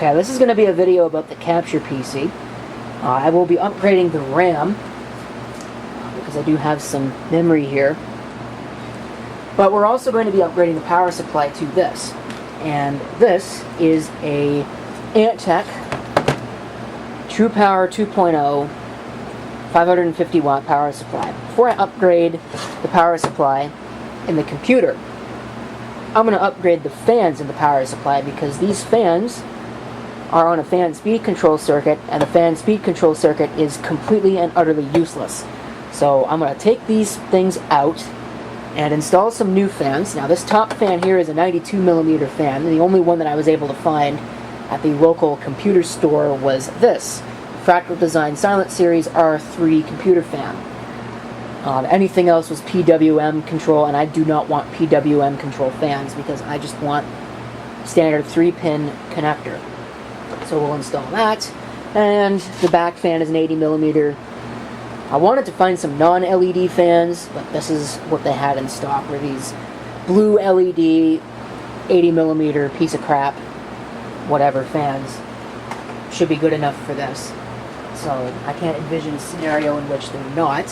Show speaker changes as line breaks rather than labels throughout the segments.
Okay, this is going to be a video about the capture PC. I will be upgrading the RAM because I do have some memory here. But we're also going to be upgrading the power supply to this. And this is a Antec TruePower 2.0 550 watt power supply. Before I upgrade the power supply in the computer, I'm going to upgrade the fans in the power supply because these fans are on a fan speed control circuit, and the fan speed control circuit is completely and utterly useless. So I'm going to take these things out and install some new fans. Now this top fan here is a 92mm fan. The only one that I was able to find at the local computer store was this Fractal Design Silent Series R3 computer fan. Anything else was PWM control, and I do not want PWM control fans because I just want standard 3-pin connector. So we'll install that, and the back fan is an 80mm. I wanted to find some non-LED fans, but this is what they had in stock, were these blue LED 80mm piece of crap, whatever fans. Should be good enough for this. So I can't envision a scenario in which they're not.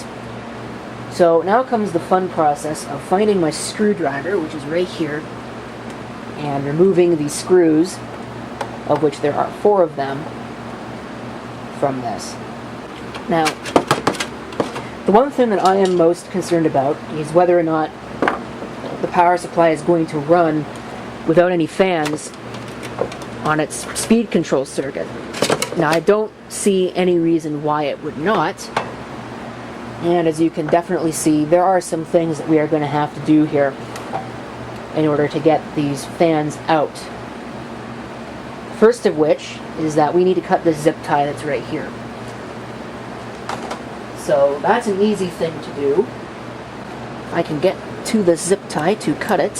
So now comes the fun process of finding my screwdriver, which is right here, and removing the screws, of which there are 4 of them, from this. Now, the one thing that I am most concerned about is whether or not the power supply is going to run without any fans on its speed control circuit. Now, I don't see any reason why it would not. And as you can definitely see, there are some things that we are going to have to do here in order to get these fans out. First of which is that we need to cut this zip tie that's right here. So that's an easy thing to do. I can get to the zip tie to cut it.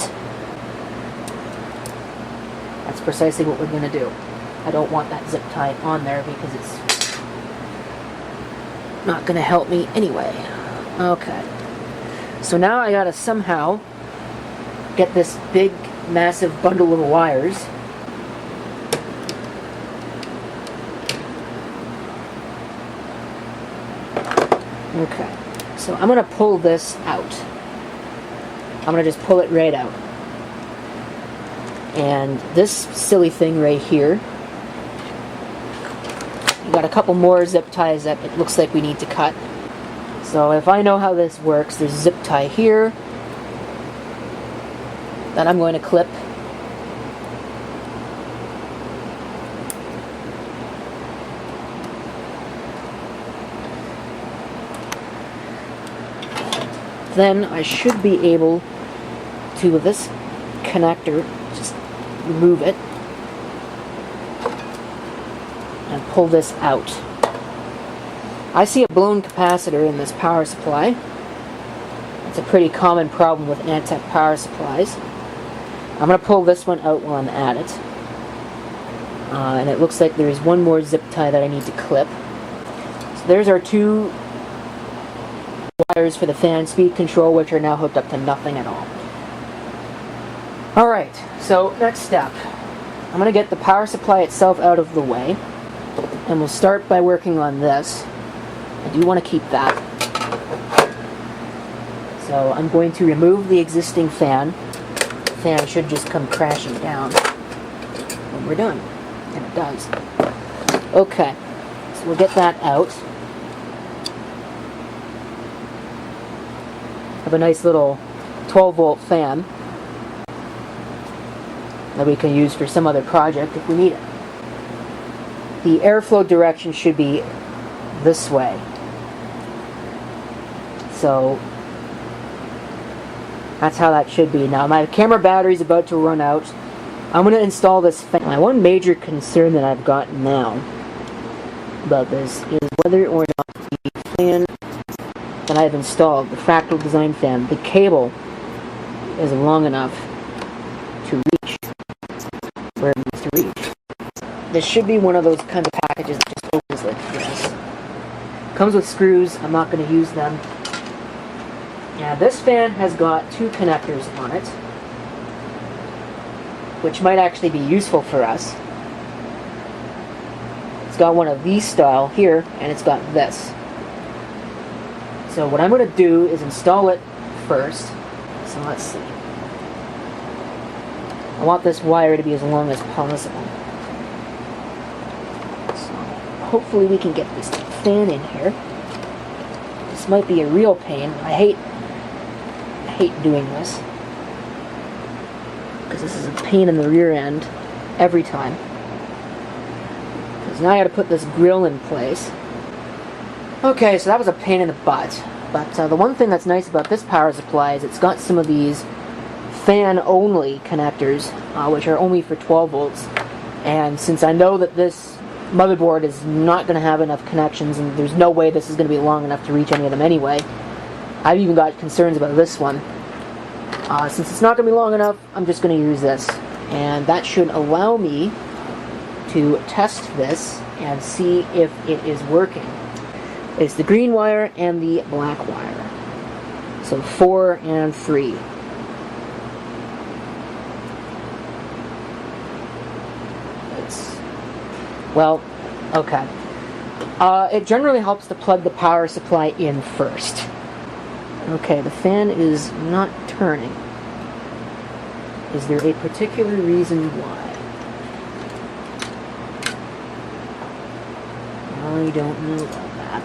That's precisely what we're going to do. I don't want that zip tie on there because it's not going to help me anyway. Okay. So now I gotta somehow get this big, massive bundle of wires okay. So I'm going to pull this out. I'm going to just pull it right out. And this silly thing right here, got a couple more zip ties that it looks like we need to cut. So if I know how this works, there's a zip tie here that I'm going to clip. Then I should be able to, with this connector, just remove it and pull this out. I see a blown capacitor in this power supply. It's a pretty common problem with Antec power supplies. I'm going to pull this one out while I'm at it. And it looks like there's one more zip tie that I need to clip. So there's our 2 wires for the fan speed control, which are now hooked up to nothing at all. Alright, so next step. I'm going to get the power supply itself out of the way. And we'll start by working on this. I do want to keep that. So I'm going to remove the existing fan. The fan should just come crashing down when we're done. And it does. Okay, so we'll get that out. Have a nice little 12-volt fan that we can use for some other project if we need it. The airflow direction should be this way. So that's how that should be. Now my camera battery is about to run out. I'm going to install this fan. My one major concern that I've got now about this is whether or not the fan that I've installed, the Fractal Design fan, the cable is long enough to reach where it needs to reach. This should be one of those kind of packages that just opens like this. Comes with screws. I'm not going to use them. Now this fan has got 2 connectors on it, which might actually be useful for us. It's got one of these style here, and it's got this. So what I'm going to do is install it first. So let's see. I want this wire to be as long as possible. So hopefully we can get this fan in here. This might be a real pain. I hate doing this, because this is a pain in the rear end every time. Because now I got to put this grill in place. Okay, so that was a pain in the butt. But the one thing that's nice about this power supply is it's got some of these fan-only connectors, which are only for 12 volts. And since I know that this motherboard is not going to have enough connections, and there's no way this is going to be long enough to reach any of them anyway, I've even got concerns about this one. Since it's not going to be long enough, I'm just going to use this. And that should allow me to test this and see if it is working. It's the green wire and the black wire. So 4 and 3. Well, okay. It generally helps to plug the power supply in first. Okay, the fan is not turning. Is there a particular reason why? I don't know about that.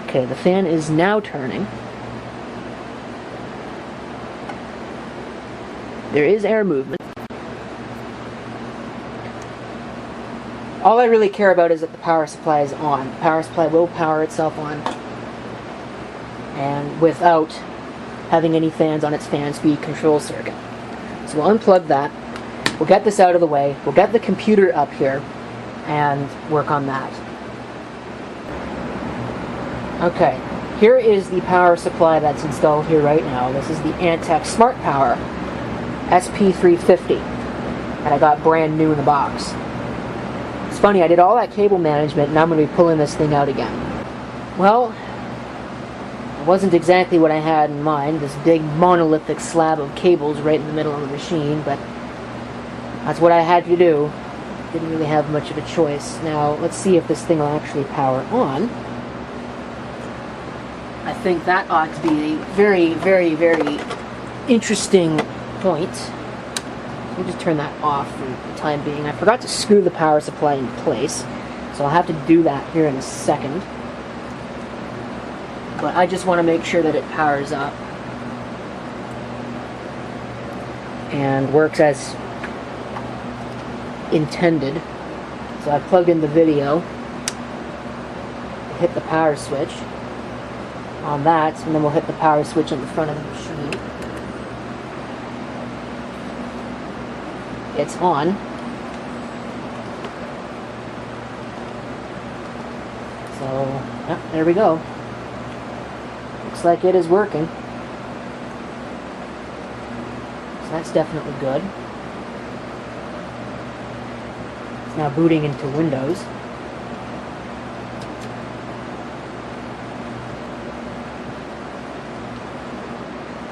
Okay, the fan is now turning. There is air movement. All I really care about is that the power supply is on. The power supply will power itself on, and without having any fans on its fan speed control circuit. So we'll unplug that. We'll get this out of the way. We'll get the computer up here and work on that. Okay, here is the power supply that's installed here right now. This is the Antec Smart Power SP350 that I got brand new in the box. It's funny, I did all that cable management, and I'm going to be pulling this thing out again. Well, it wasn't exactly what I had in mind, this big monolithic slab of cables right in the middle of the machine, but that's what I had to do. Didn't really have much of a choice. Now, let's see if this thing will actually power on. I think that ought to be a very, very, very interesting point. Let me just turn that off for the time being. I forgot to screw the power supply in place, so I'll have to do that here in a second. But I just want to make sure that it powers up and works as intended. So I plugged in the video, hit the power switch on that, and then we'll hit the power switch on the front of the machine. It's on. So, yeah, there we go. Looks like it is working. So that's definitely good. It's now booting into Windows.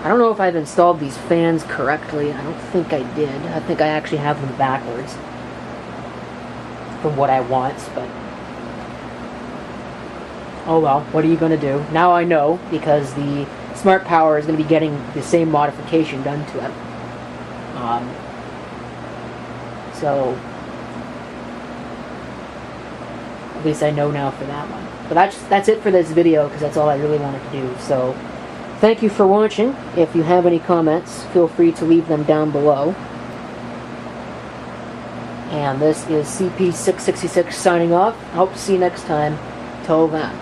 I don't know if I've installed these fans correctly. I don't think I did. I think I actually have them backwards from what I want, but oh well, what are you going to do? Now I know, because the Smart Power is going to be getting the same modification done to it. So at least I know now for that one. But that's it for this video, because that's all I really wanted to do. So thank you for watching. If you have any comments, feel free to leave them down below. And this is CP666 signing off. I hope to see you next time. Till then.